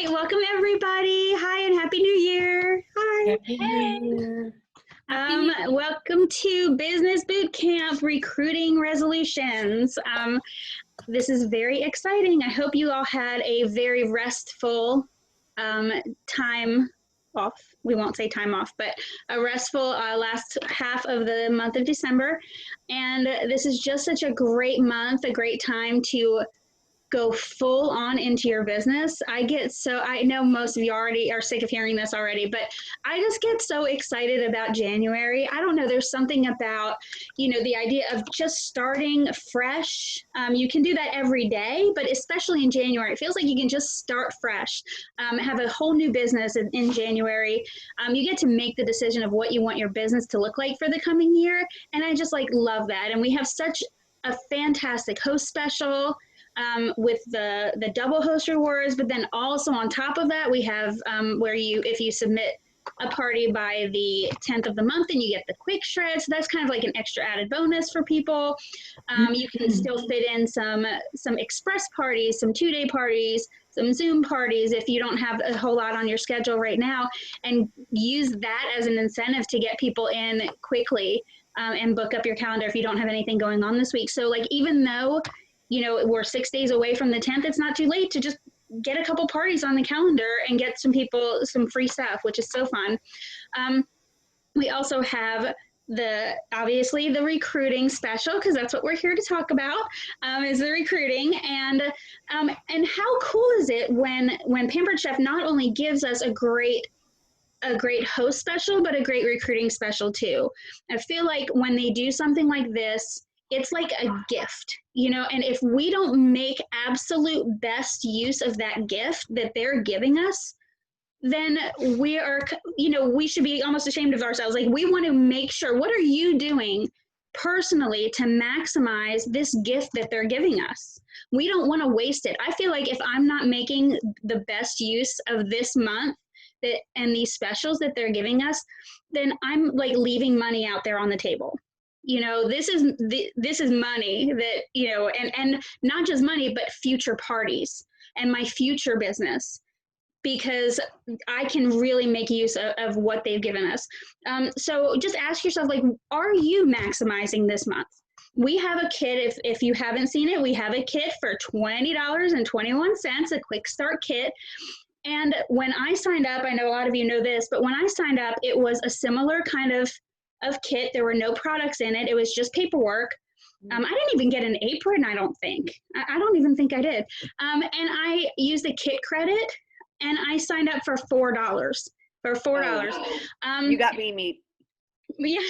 right, welcome everybody. Hi and Happy New Year. Hi. Happy New Year. Welcome to Business Boot Camp Recruiting Resolutions. This is very exciting. I hope you all had a very restful time off. We won't say time off, but a restful last half of the month of December. And this is just such a great month, a great time to go full on into your business. I know most of you already are sick of hearing this already, but I just get so excited about January. I don't know, there's something about, the idea of just starting fresh. You can do that every day, but especially in January, it feels like you can just start fresh, have a whole new business in January. You get to make the decision of what you want your business to look like for the coming year. And I just love that. And we have such a fantastic host special with the double host rewards, but then also on top of that, we have where if you submit a party by the 10th of the month, then you get the quick shred. So that's kind of like an extra added bonus for people. You can still fit in some express parties, some 2-day parties, some Zoom parties if you don't have a whole lot on your schedule right now, and use that as an incentive to get people in quickly and book up your calendar if you don't have anything going on this week. So even though we're 6 days away from the 10th, it's not too late to just get a couple parties on the calendar and get some people some free stuff, which is so fun. We also have obviously the recruiting special, because that's what we're here to talk about, is the recruiting. And how cool is it when Pampered Chef not only gives us a great host special, but a great recruiting special too. I feel like when they do something like this, it's like a gift, and if we don't make absolute best use of that gift that they're giving us, then we should be almost ashamed of ourselves. We want to make sure, what are you doing personally to maximize this gift that they're giving us? We don't want to waste it. I feel like if I'm not making the best use of this month and these specials that they're giving us, then I'm leaving money out there on the table. This is money that, and not just money, but future parties and my future business, because I can really make use of what they've given us. So just ask yourself, are you maximizing this month? We have a kit, if you haven't seen it, we have a kit for $20.21, a quick start kit. And when I signed up, I know a lot of you know this, but when I signed up, it was a similar kind of kit. There were no products in it. It was just paperwork. I didn't even get an apron, I don't think. I don't even think I did. And I used the kit credit, and I signed up for $4. You got me meat. Yeah.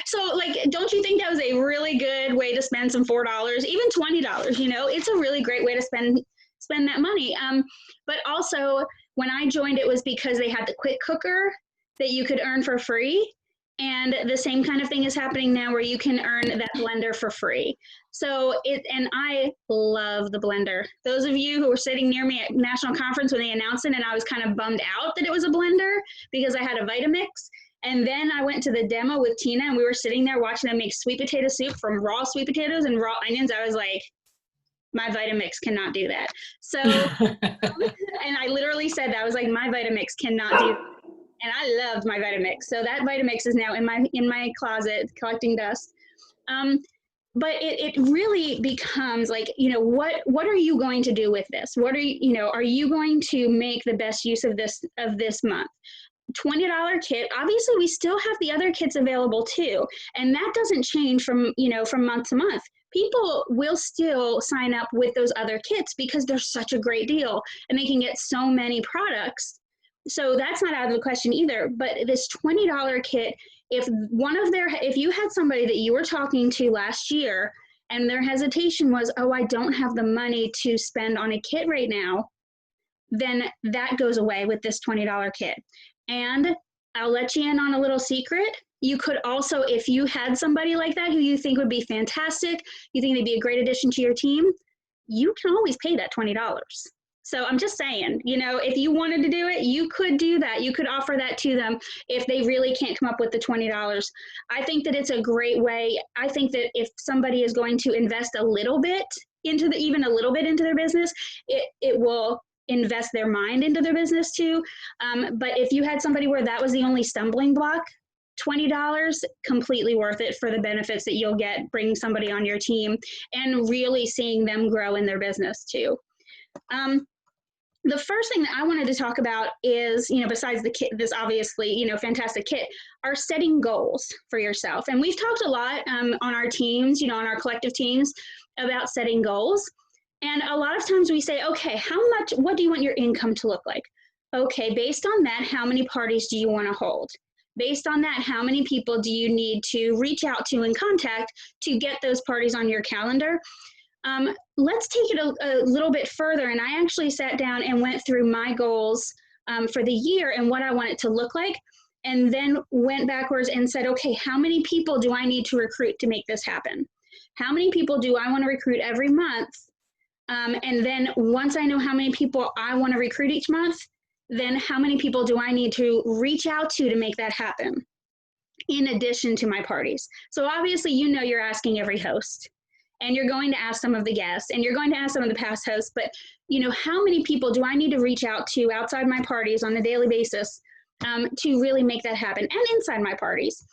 So don't you think that was a really good way to spend some $4, even $20? It's a really great way to spend that money. But also when I joined, it was because they had the quick cooker that you could earn for free. And the same kind of thing is happening now where you can earn that blender for free. And I love the blender. Those of you who were sitting near me at National Conference when they announced it, and I was kind of bummed out that it was a blender because I had a Vitamix. And then I went to the demo with Tina, and we were sitting there watching them make sweet potato soup from raw sweet potatoes and raw onions. I was like, my Vitamix cannot do that. So, and I literally said that. I was like, my Vitamix cannot do that. And I loved my Vitamix. So that Vitamix is now in my closet collecting dust. But it really becomes what are you going to do with this? What are you going to make the best use of this month? $20 kit. Obviously, we still have the other kits available too. And that doesn't change from month to month. People will still sign up with those other kits because they're such a great deal and they can get so many products. So that's not out of the question either. But this $20 kit, if you had somebody that you were talking to last year and their hesitation was, oh, I don't have the money to spend on a kit right now, then that goes away with this $20 kit. And I'll let you in on a little secret. You could also, if you had somebody like that who you think would be fantastic, you think they'd be a great addition to your team, you can always pay that $20. So I'm just saying, if you wanted to do it, you could do that. You could offer that to them if they really can't come up with the $20. I think that it's a great way. I think that if somebody is going to invest a little bit into even a little bit into their business, it will invest their mind into their business too. But if you had somebody where that was the only stumbling block, $20, completely worth it for the benefits that you'll get bringing somebody on your team and really seeing them grow in their business too. The first thing that I wanted to talk about is, besides the kit, this obviously, fantastic kit, are setting goals for yourself. And we've talked a lot on our teams, on our collective teams about setting goals. And a lot of times we say, okay, what do you want your income to look like? Okay, based on that, how many parties do you want to hold? Based on that, how many people do you need to reach out to and contact to get those parties on your calendar? Let's take it a little bit further. And I actually sat down and went through my goals for the year and what I want it to look like, and then went backwards and said, okay, how many people do I need to recruit to make this happen? How many people do I want to recruit every month? And then once I know how many people I want to recruit each month, then how many people do I need to reach out to make that happen in addition to my parties? So obviously, you're asking every host, and you're going to ask some of the guests, and you're going to ask some of the past hosts, but how many people do I need to reach out to outside my parties on a daily basis to really make that happen, and inside my parties?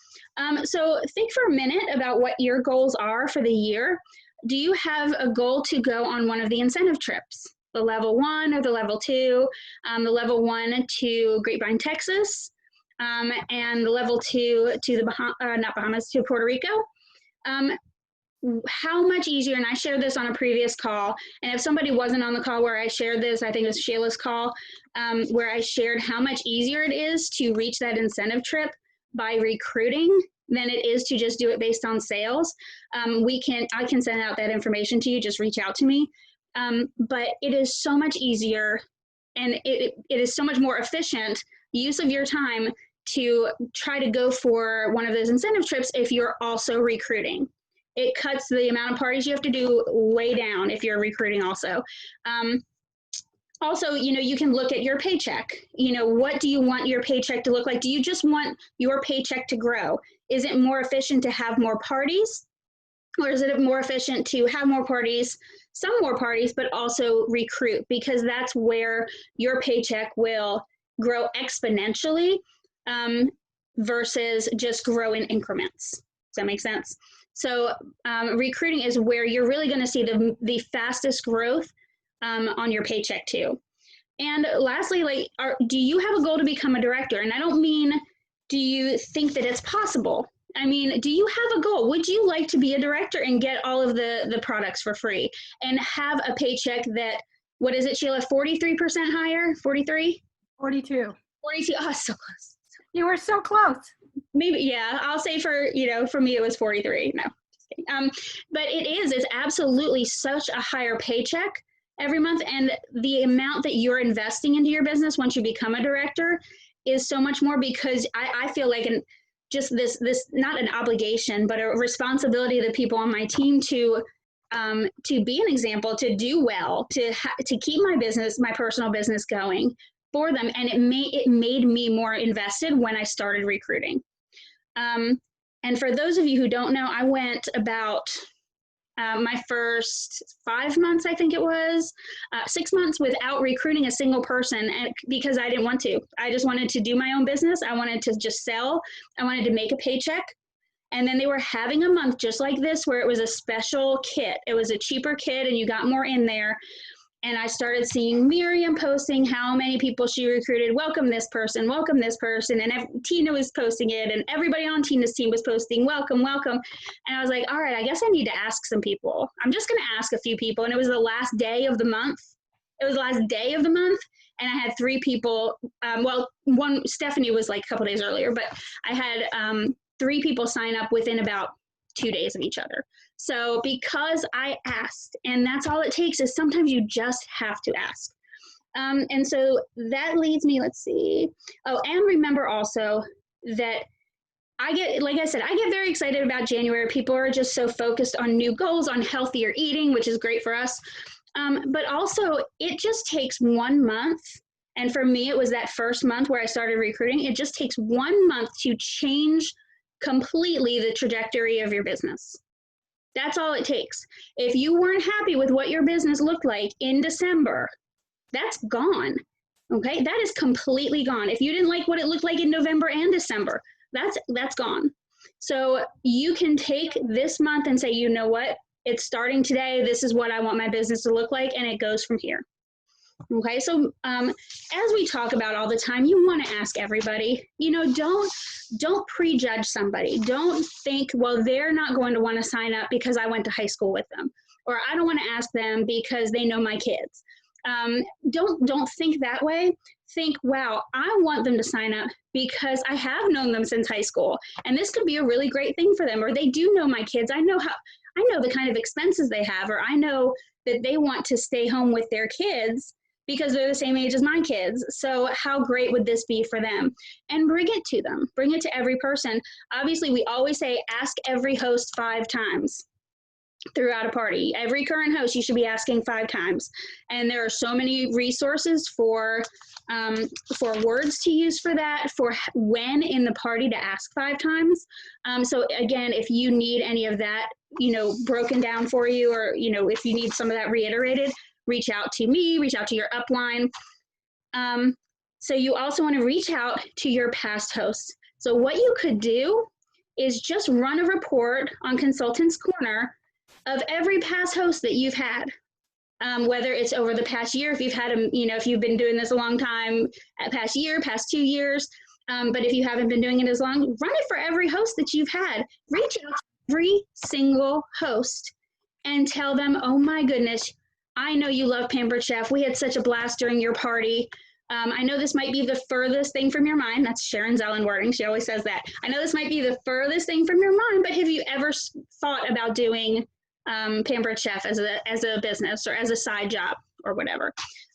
So think for a minute about what your goals are for the year. Do you have a goal to go on one of the incentive trips? The level 1 or the level 2, the level 1 to Grapevine, Texas, and the level 2 to to Puerto Rico. How much easier, and I shared this on a previous call, and if somebody wasn't on the call where I shared this, I think it was Sheila's call, where I shared how much easier it is to reach that incentive trip by recruiting than it is to just do it based on sales. I can send out that information to you, just reach out to me. But it is so much easier, and it is so much more efficient use of your time to try to go for one of those incentive trips if you're also recruiting. It cuts the amount of parties you have to do way down if you're recruiting also. Also, you can look at your paycheck. What do you want your paycheck to look like? Do you just want your paycheck to grow? Is it more efficient to have more parties? Or is it more efficient to have more parties, some more parties, but also recruit? Because that's where your paycheck will grow exponentially versus just grow in increments. Does that make sense? So recruiting is where you're really going to see the fastest growth on your paycheck too. And lastly, do you have a goal to become a director? And I don't mean, do you think that it's possible? I mean, do you have a goal? Would you like to be a director and get all of the products for free and have a paycheck that, what is it, Sheila, 43% higher? 43? 42. 42. Oh, so close. You were so close. Maybe, yeah. I'll say for me, it was 43. No, just kidding. But it's absolutely such a higher paycheck every month. And the amount that you're investing into your business once you become a director is so much more, because I feel like just this not an obligation, but a responsibility of the people on my team to be an example, to do well, to keep my personal business going for them. And it made me more invested when I started recruiting. And for those of you who don't know, I went about my first 5 months, I think it was, 6 months without recruiting a single person, because I didn't want to. I just wanted to do my own business. I wanted to just sell. I wanted to make a paycheck. And then they were having a month just like this where it was a special kit. It was a cheaper kit and you got more in there. And I started seeing Miriam posting how many people she recruited. Welcome this person, welcome this person. And Tina was posting it, and everybody on Tina's team was posting, welcome, welcome. And I was like, all right, I guess I need to ask some people. I'm just going to ask a few people. And it was the last day of the month. And I had 3 people. One, Stephanie was like a couple days earlier, but I had 3 people sign up within about 2 days of each other. So because I asked, and that's all it takes, is sometimes you just have to ask. And so that leads me, let's see. Oh, and remember also that I get very excited about January. People are just so focused on new goals, on healthier eating, which is great for us. But also it just takes 1 month. And for me, it was that first month where I started recruiting. It just takes 1 month to change completely the trajectory of your business. That's all it takes. If you weren't happy with what your business looked like in December, that's gone. Okay, that is completely gone. If you didn't like what it looked like in November and December, that's gone. So you can take this month and say, you know what, it's starting today. This is what I want my business to look like, and it goes from here. Okay, so as we talk about all the time, you want to ask everybody, you know, don't prejudge somebody. Don't think, well, they're not going to want to sign up because I went to high school with them, or I don't want to ask them because they know my kids. Don't think that way. Think, wow, I want them to sign up because I have known them since high school, and this could be a really great thing for them. Or they do know my kids. I know the kind of expenses they have, or I know that they want to stay home with their kids because they're the same age as my kids. So how great would this be for them? And bring it to them. Bring it to every person. Obviously, we always say ask every host 5 times throughout a party. Every current host, you should be asking 5 times. And there are so many resources for words to use for that, for when in the party to ask 5 times. So again, if you need any of that, you know, broken down for you, or, you know, if you need some of that reiterated, reach out to me, reach out to your upline. So you also want to reach out to your past hosts. So what you could do is just run a report on Consultants Corner of every past host that you've had, whether it's over the past year, if you've had them, you know, if you've been doing this a long time, past year, past 2 years, but if you haven't been doing it as long, run it for every host that you've had. Reach out to every single host and tell them, oh my goodness, I know you love Pampered Chef. We had such a blast during your party. I know this might be the furthest thing from your mind. That's Sharon Zellen wording. She always says that. I know this might be the furthest thing from your mind, but have you ever thought about doing Pampered Chef as a business or as a side job or whatever?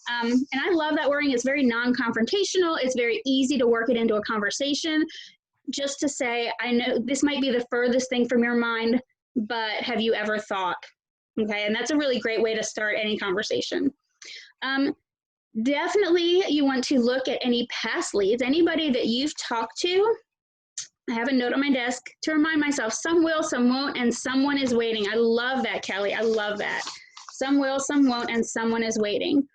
And I love that wording. It's very non-confrontational. It's very easy to work it into a conversation. Just to say, I know this might be the furthest thing from your mind, but have you ever thought? Okay, and that's a really great way to start any conversation. Definitely, you want to look at any past leads, anybody that you've talked to. I have a note on my desk to remind myself, some will, some won't, and someone is waiting. I love that, Kelly. I love that. Some will, some won't, and someone is waiting.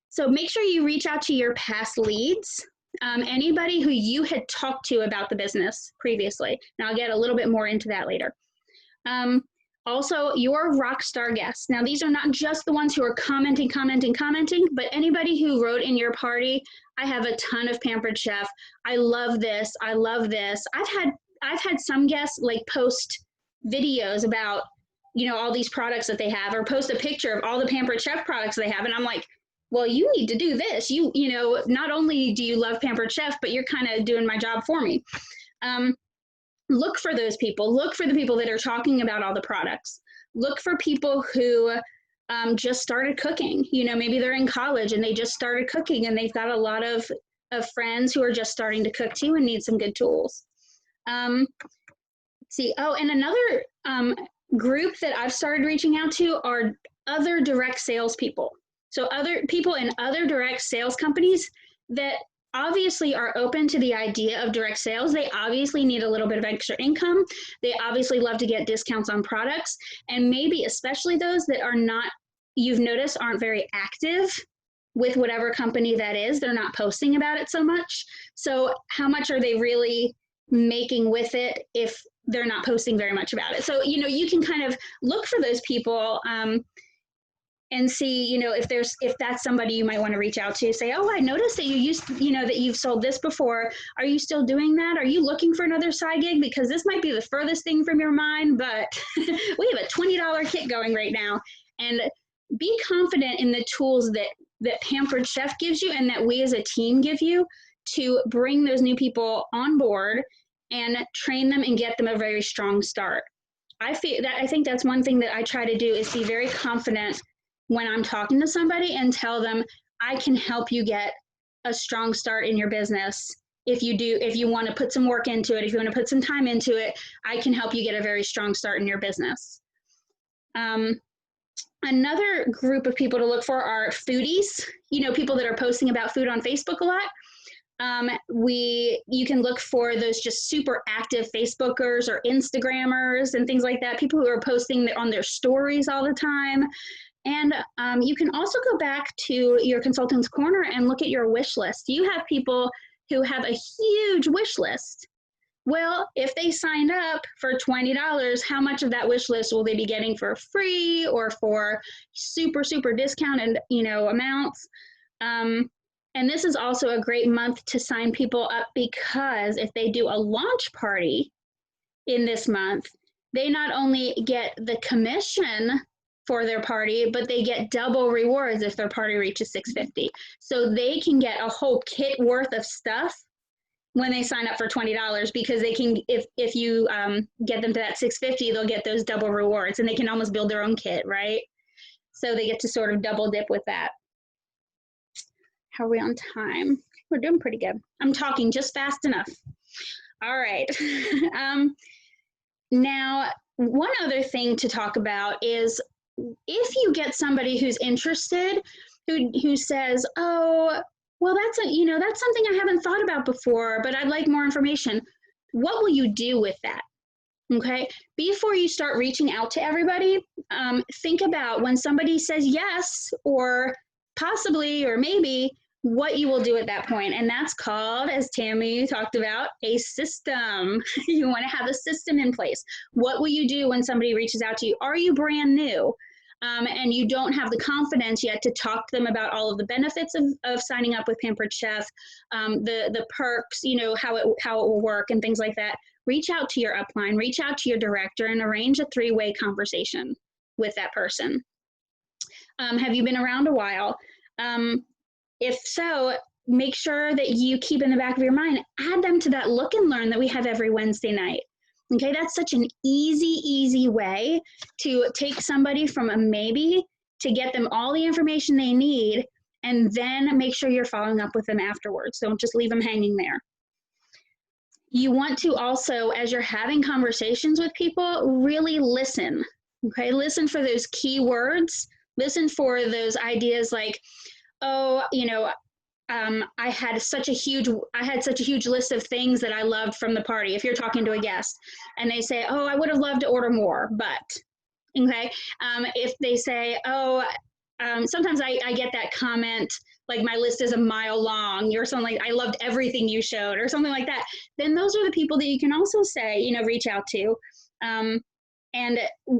So make sure you reach out to your past leads, anybody who you had talked to about the business previously. And I'll get a little bit more into that later. Also, your rock star guests. Now, these are not just the ones who are commenting, but anybody who wrote in your party, I have a ton of Pampered Chef. I love this. I love this. I've had some guests like post videos about, you know, all these products that they have, or post a picture of all the Pampered Chef products they have. And I'm like, well, you need to do this. You know, not only do you love Pampered Chef, but you're kind of doing my job for me. Look for those people. Look for the people that are talking about all the products. Look for people who just started cooking. You know, maybe they're in college and they just started cooking, and they've got a lot of friends who are just starting to cook too and need some good tools. Let's see. Oh, and another group that I've started reaching out to are other direct sales people. So other people in other direct sales companies that obviously are open to the idea of direct sales. They obviously need a little bit of extra income. They obviously love to get discounts on products, and maybe especially those that are not, you've noticed, aren't very active with whatever company that is. They're not posting about it so much. So how much are they really making with it if they're not posting very much about it? So, you know, you can kind of look for those people and see, you know, if that's somebody you might want to reach out to. Say, oh, I noticed that that you've sold this before. Are you still doing that? Are you looking for another side gig? Because this might be the furthest thing from your mind, but we have a $20 kit going right now. And be confident in the tools that Pampered Chef gives you and that we as a team give you to bring those new people on board and train them and get them a very strong start. I think that's one thing that I try to do, is be very confident when I'm talking to somebody and tell them, I can help you get a strong start in your business. If you want to put some work into it, if you want to put some time into it, I can help you get a very strong start in your business. Another group of people to look for are foodies, you know, people that are posting about food on Facebook a lot. You can look for those just super active Facebookers or Instagrammers and things like that, people who are posting on their stories all the time. And you can also go back to your Consultants Corner and look at your wish list. You have people who have a huge wish list. Well, if they signed up for $20, how much of that wish list will they be getting for free or for super, super discounted, amounts? And this is also a great month to sign people up, because if they do a launch party in this month, they not only get the commission for their party, but they get double rewards if their party reaches $650. So they can get a whole kit worth of stuff when they sign up for $20, because they can, if you get them to that $650, they'll get those double rewards, and they can almost build their own kit, right? So they get to sort of double dip with that. How are we on time? We're doing pretty good. I'm talking just fast enough. All right. Now, one other thing to talk about is, if you get somebody who's interested, who says, oh, well, that's something I haven't thought about before, but I'd like more information. What will you do with that? Okay, before you start reaching out to everybody, think about when somebody says yes, or possibly, or maybe, what you will do at that point. And that's called, as Tammy talked about, a system. You want to have a system in place. What will you do when somebody reaches out to you? Are you brand new? And you don't have the confidence yet to talk to them about all of the benefits of signing up with Pampered Chef, the perks, how it will work and things like that. Reach out to your upline, reach out to your director, and arrange a 3-way conversation with that person. Have you been around a while? If so, make sure that you keep in the back of your mind, add them to that look and learn that we have every Wednesday night. Okay, that's such an easy way to take somebody from a maybe to get them all the information they need, and then make sure you're following up with them afterwards. Don't just leave them hanging there. You want to also, as you're having conversations with people, really listen. Okay, listen for those key words. Listen for those ideas like, oh, I had such a huge list of things that I loved from the party. If you're talking to a guest and they say, oh, I would have loved to order more, but, okay. If they say, oh, sometimes I get that comment, like, my list is a mile long, or something like, I loved everything you showed, or something like that. Then those are the people that you can also say, reach out to. And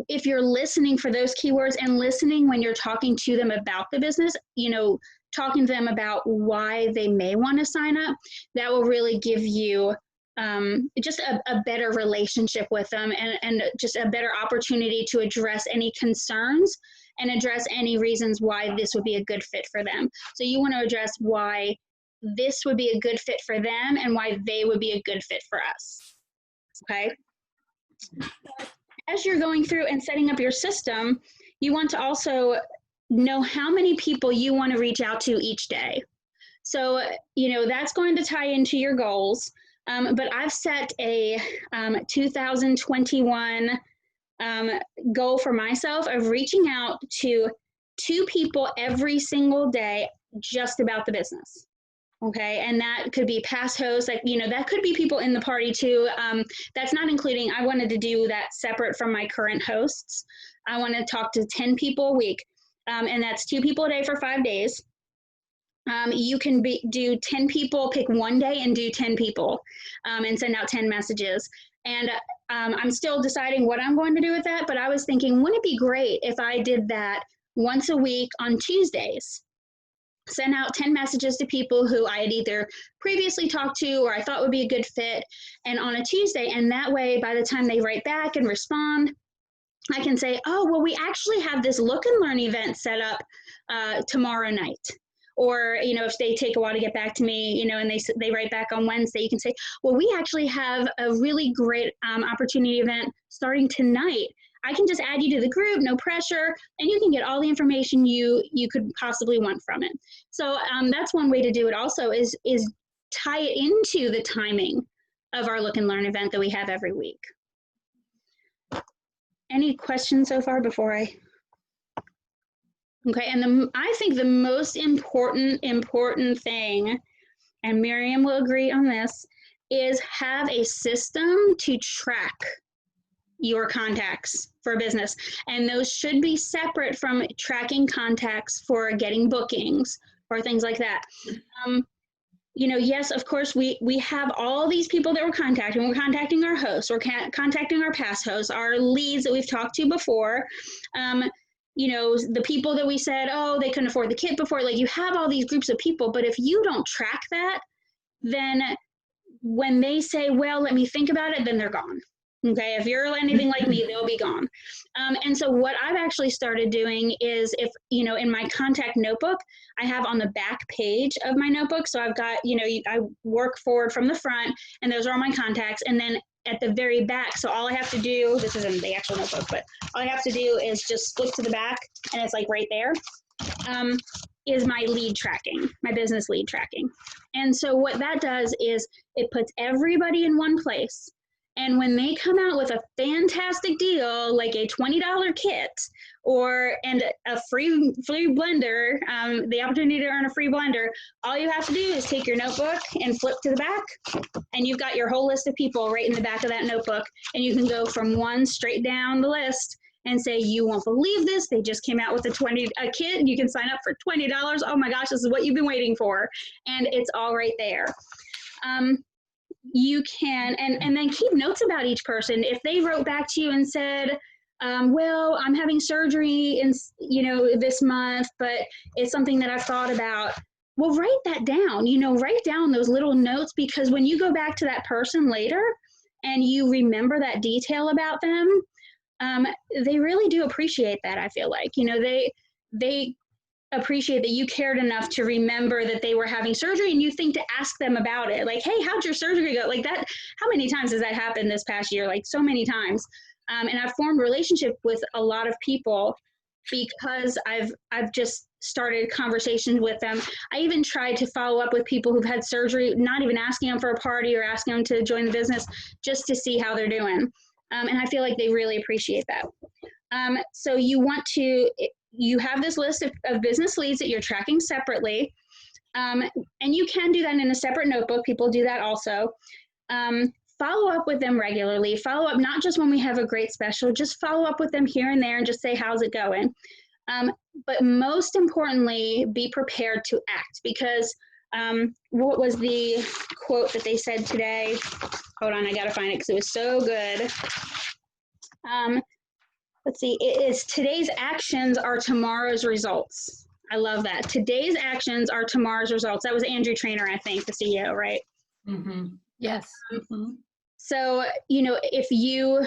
if you're listening for those keywords and listening when you're talking to them about the business, talking to them about why they may want to sign up, that will really give you just a better relationship with them, and just a better opportunity to address any concerns and address any reasons why this would be a good fit for them. So you want to address why this would be a good fit for them and why they would be a good fit for us. Okay? As you're going through and setting up your system, you want to also know how many people you want to reach out to each day. So, that's going to tie into your goals. But I've set a 2021 goal for myself of reaching out to 2 people every single day just about the business. Okay, and that could be past hosts, like, that could be people in the party too. That's not including, I wanted to do that separate from my current hosts. I want to talk to 10 people a week, and that's 2 people a day for 5 days. You can do 10 people, pick one day and do 10 people, and send out 10 messages. And I'm still deciding what I'm going to do with that, but I was thinking, wouldn't it be great if I did that once a week on Tuesdays? Send out 10 messages to people who I had either previously talked to or I thought would be a good fit, and on a Tuesday, and that way by the time they write back and respond, I can say, oh, well, we actually have this look and learn event set up tomorrow night. Or, if they take a while to get back to me, and they write back on Wednesday, you can say, well, we actually have a really great opportunity event starting tonight. I can just add you to the group, no pressure, and you can get all the information you could possibly want from it. So that's one way to do it also, is tie it into the timing of our Look and Learn event that we have every week. Any questions so far before I? Okay, and I think the most important thing, and Miriam will agree on this, is have a system to track your contacts for business. And those should be separate from tracking contacts for getting bookings or things like that. Yes, of course, we have all these people that we're contacting. We're contacting our hosts. We're contacting our past hosts, our leads that we've talked to before. The people that we said, oh, they couldn't afford the kit before. Like, you have all these groups of people, but if you don't track that, then when they say, well, let me think about it, then they're gone. Okay, if you're anything like me, they'll be gone. And so what I've actually started doing is, if, in my contact notebook, I have on the back page of my notebook. So I've got, I work forward from the front, and those are all my contacts. And then at the very back, so all I have to do, this isn't the actual notebook, but all I have to do is just flip to the back, and it's like right there, is my lead tracking, my business lead tracking. And so what that does is it puts everybody in one place. And when they come out with a fantastic deal, like a $20 kit and a free blender, the opportunity to earn a free blender, all you have to do is take your notebook and flip to the back, and you've got your whole list of people right in the back of that notebook. And you can go from one straight down the list and say, you won't believe this, they just came out with a kit, and you can sign up for $20. Oh my gosh, this is what you've been waiting for. And it's all right there. You can, and then keep notes about each person. If they wrote back to you and said, well, I'm having surgery in, this month, but it's something that I've thought about. Well, write that down, write down those little notes, because when you go back to that person later and you remember that detail about them, they really do appreciate that. I feel like, they appreciate that you cared enough to remember that they were having surgery, and you think to ask them about it. Like, hey, how'd your surgery go? Like that, how many times has that happened this past year? Like, so many times. And I've formed a relationship with a lot of people because I've just started conversations with them. I even tried to follow up with people who've had surgery, not even asking them for a party or asking them to join the business, just to see how they're doing. And I feel like they really appreciate that. So you have this list of business leads that you're tracking separately. And you can do that in a separate notebook. People do that also. Follow up with them regularly. Follow up not just when we have a great special, just follow up with them here and there and just say, how's it going? But most importantly, be prepared to act, because what was the quote that they said today? Hold on, I gotta find it because it was so good. Let's see, it is today's actions are tomorrow's results. I love that. Today's actions are tomorrow's results. That was Andrew Trainer, I think, the CEO, right? Mm-hmm. Yes. Mm-hmm. So, if you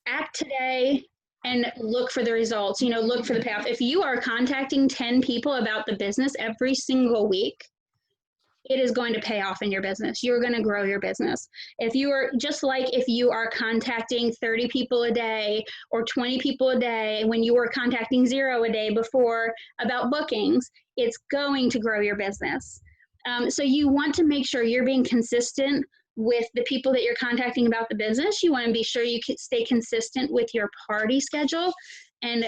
act today and look for the results, look for the payoff. If you are contacting 10 people about the business every single week, it is going to pay off in your business. You're going to grow your business. If you are contacting 30 people a day or 20 people a day, when you were contacting 0 a day before about bookings, it's going to grow your business. So you want to make sure you're being consistent with the people that you're contacting about the business. You want to be sure you can stay consistent with your party schedule and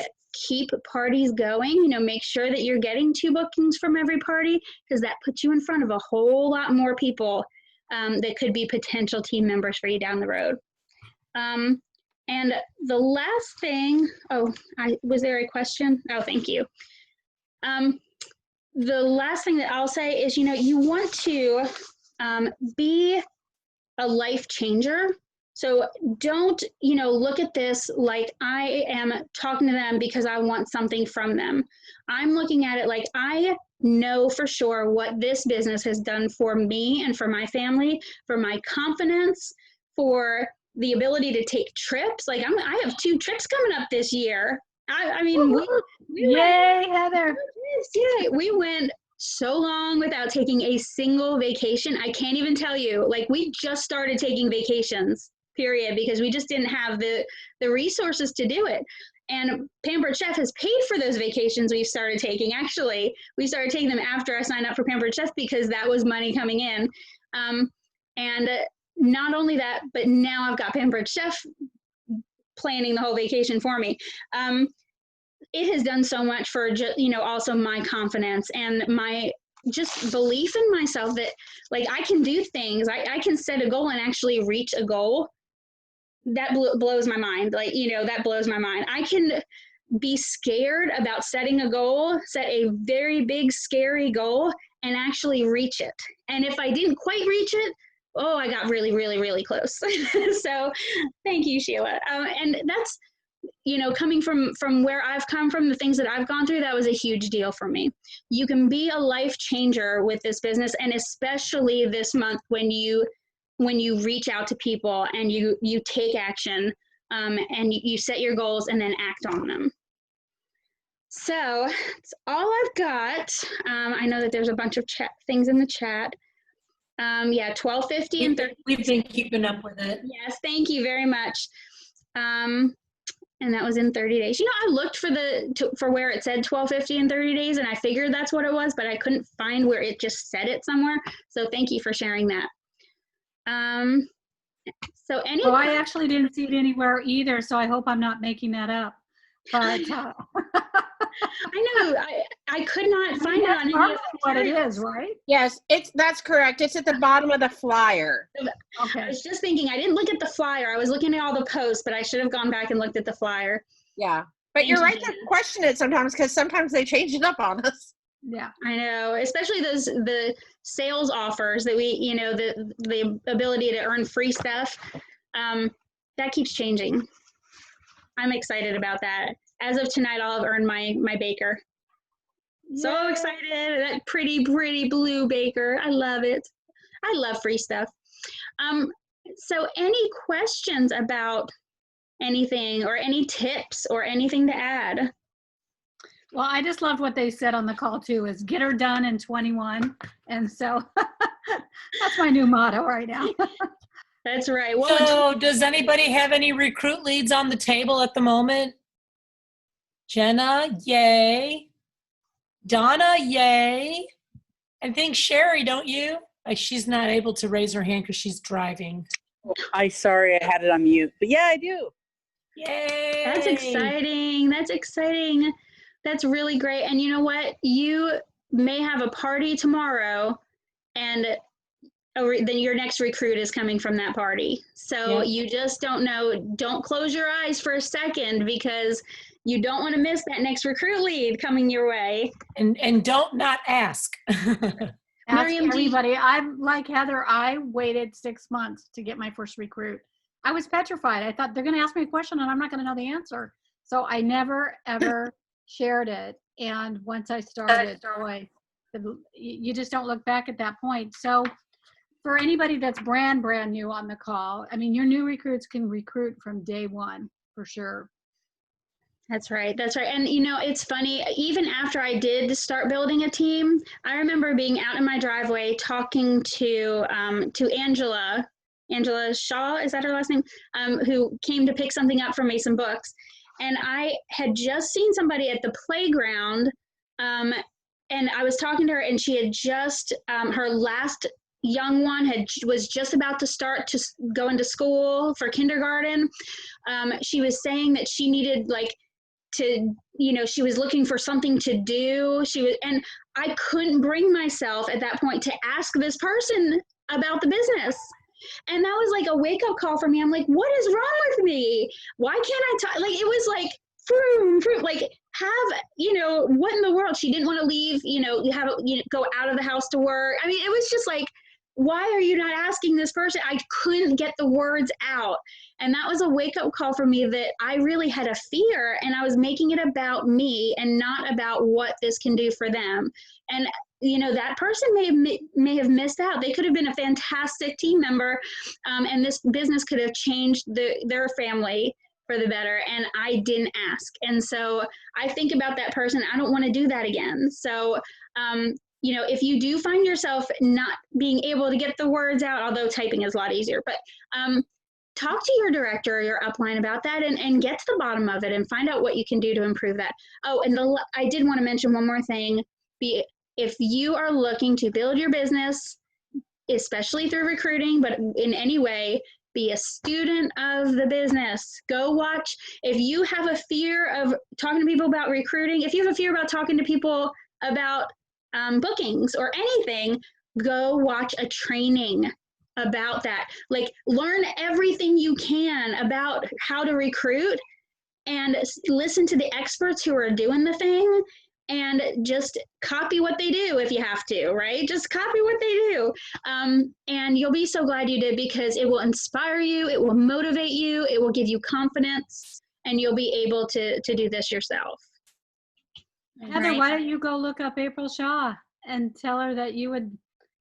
keep parties going. Make sure that you're getting 2 bookings from every party, because that puts you in front of a whole lot more people that could be potential team members for you down the road. And the last thing, was there a question? Oh, thank you. The last thing that I'll say is, you want to be a life changer. So don't, look at this like I am talking to them because I want something from them. I'm looking at it like I know for sure what this business has done for me and for my family, for my confidence, for the ability to take trips. Like I have 2 trips coming up this year. I mean, yay, Heather. Yeah, we went so long without taking a single vacation. I can't even tell you, like we just started taking vacations, period, because we just didn't have the resources to do it. And Pampered Chef has paid for those vacations we've started taking. Actually, we started taking them after I signed up for Pampered Chef because that was money coming in. And not only that, but now I've got Pampered Chef planning the whole vacation for me. It has done so much for, also my confidence and my just belief in myself that like I can do things. I can set a goal and actually reach a goal that blows my mind. Like, that blows my mind. I can be scared about setting a goal, set a very big, scary goal, and actually reach it. And if I didn't quite reach it, oh, I got really, really, really close. So thank you, Sheila. And that's, coming from where I've come from, the things that I've gone through, that was a huge deal for me. You can be a life changer with this business, and especially this month when you reach out to people and you take action, and you set your goals and then act on them. So that's all I've got. I know that there's a bunch of things in the chat. Yeah, 1250 and 30. We've been keeping up with it. Yes, thank you very much. And that was in 30 days. I looked for where it said 1250 and 30 days, and I figured that's what it was, but I couldn't find where it just said it somewhere. So thank you for sharing that. So Well, I actually didn't see it anywhere either, so I hope I'm not making that up. But I know I could not find it on any of what it is, right? Yes, that's correct. It's at the bottom of the flyer. Okay. I was just thinking, I didn't look at the flyer. I was looking at all the posts, but I should have gone back and looked at the flyer. Yeah, but you're right to question it sometimes, because sometimes they change it up on us. Yeah, I know, especially the sales offers that we, the ability to earn free stuff, that keeps changing. I'm excited about that. As of tonight, I'll have earned my Baker. So Yay. excited! That pretty blue Baker. I love it. I love free stuff. So any questions about anything, or any tips, or anything to add? well, I just loved what they said on the call too, is get her done in 21. And so that's my new motto right now. That's right. Well, So does anybody have any recruit leads on the table at the moment? Jenna, yay. Donna, yay. I think Sherry, don't you? She's not able to raise her hand because she's driving. Sorry, I had it on mute. But yeah, I do. Yay. That's exciting. That's exciting. That's really great. And you know what? You may have a party tomorrow, and then your next recruit is coming from that party. So you just don't know. Don't close your eyes for a second, because you don't want to miss that next recruit lead coming your way. And don't not ask. Ask Miriam, everybody. I'm like Heather. I waited 6 months to get my first recruit. I was petrified. I thought they're going to ask me a question and I'm not going to know the answer. So I never, ever shared it. And once I started, boy, you just don't look back at that point. So for anybody that's brand new on the call, I mean, your new recruits can recruit from day one for sure. That's right. That's right. And it's funny, even after I did start building a team, I remember being out in my driveway talking to Angela Shaw, is that her last name? Who came to pick something up for me, some books. And I had just seen somebody at the playground, and I was talking to her, and she had just, her last young one was just about to start to go into school for kindergarten. She was saying that she needed she was looking for something to do. And I couldn't bring myself at that point to ask this person about the business. And that was like a wake-up call for me. I'm like, what is wrong with me? Why can't I talk? Like, it was like, like, what in the world? She didn't want to leave, go out of the house to work. I mean, it was just like, why are you not asking this person? I couldn't get the words out. And that was a wake-up call for me, that I really had a fear, and I was making it about me and not about what this can do for them. And that person may have missed out. They could have been a fantastic team member, and this business could have changed their family for the better, and I didn't ask. And so I think about that person. I don't want to do that again. So if you do find yourself not being able to get the words out, although typing is a lot easier, but talk to your director or your upline about that, and get to the bottom of it and find out what you can do to improve that. Oh, and I did want to mention one more thing. If you are looking to build your business, especially through recruiting, but in any way, be a student of the business. Go watch. If you have a fear of talking to people about recruiting, if you have a fear about talking to people about bookings or anything, go watch a training about that. Like, learn everything you can about how to recruit and listen to the experts who are doing the thing, and just copy what they do if you have to, right? Just copy what they do. And you'll be so glad you did, because it will inspire you, it will motivate you, it will give you confidence, and you'll be able to do this yourself. Heather, Right. why don't you go look up April Shaw and tell her that you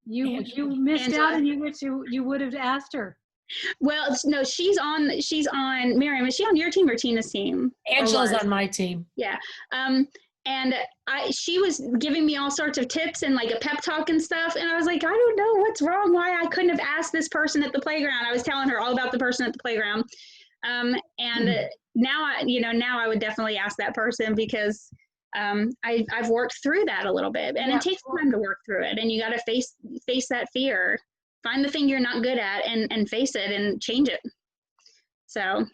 missed Angela. out and you wish you would have asked her. Well, no, she's on, Miriam, is she on your team or Tina's team? Angela's Or was? on my team. Yeah. And she was giving me all sorts of tips and like a pep talk and stuff. And I was like, I don't know what's wrong, why I couldn't have asked this person at the playground. I was telling her all about the person at the playground. Now I would definitely ask that person, because I've worked through that a little bit, and Yeah. it takes time to work through it. And you got to face that fear, find the thing you're not good at, and face it and change it. So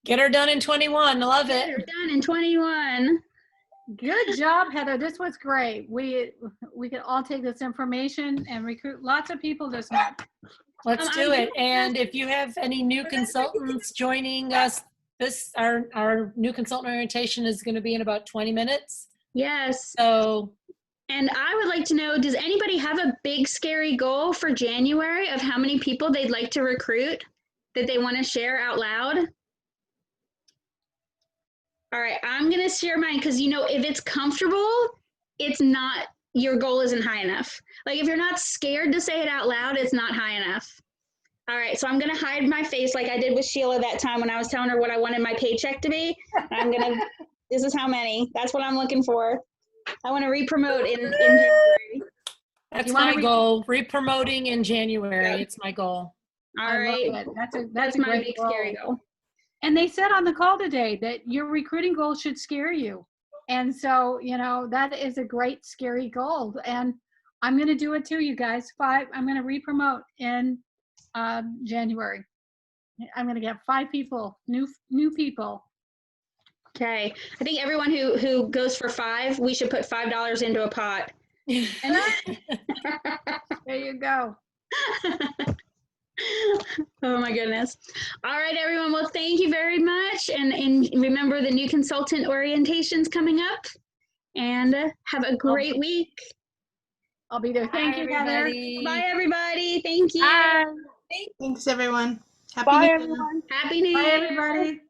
Get her done in 21. Love get it. her done in 21. Good job, Heather. This was great. We can all take this information and recruit lots of people this month. Let's do it. And if you have any new consultants joining us, our new consultant orientation is going to be in about 20 minutes. Yes. So, And I would like to know, does anybody have a big scary goal for January of how many people they'd like to recruit that they want to share out loud? All right, I'm going to share mine, because, if it's comfortable, it's not, your goal isn't high enough. Like, if you're not scared to say it out loud, it's not high enough. All right, so I'm going to hide my face like I did with Sheila that time when I was telling her what I wanted my paycheck to be. I'm going to, this is how many. That's what I'm looking for. I want to re-promote in January. that's my goal. Re-promoting in January. Yep. It's my goal. All I right. love it. That's a my great big goal. scary goal. And they said on the call today that your recruiting goal should scare you. And so, that is a great scary goal. And I'm going to do it too, you guys. I'm going to re-promote in January. I'm going to get 5 people, new people. Okay. I think everyone who goes for 5, we should put $5 into a pot. There you go. Oh my goodness. All right, everyone. Well, thank you very much. And remember, the new consultant orientation's coming up. And have a great week. I'll be there. Thank you, Heather. Bye, everybody. Thank you. Bye. Thanks, everyone. Happy Bye, New Year. everyone. Happy New Bye, Year. everybody.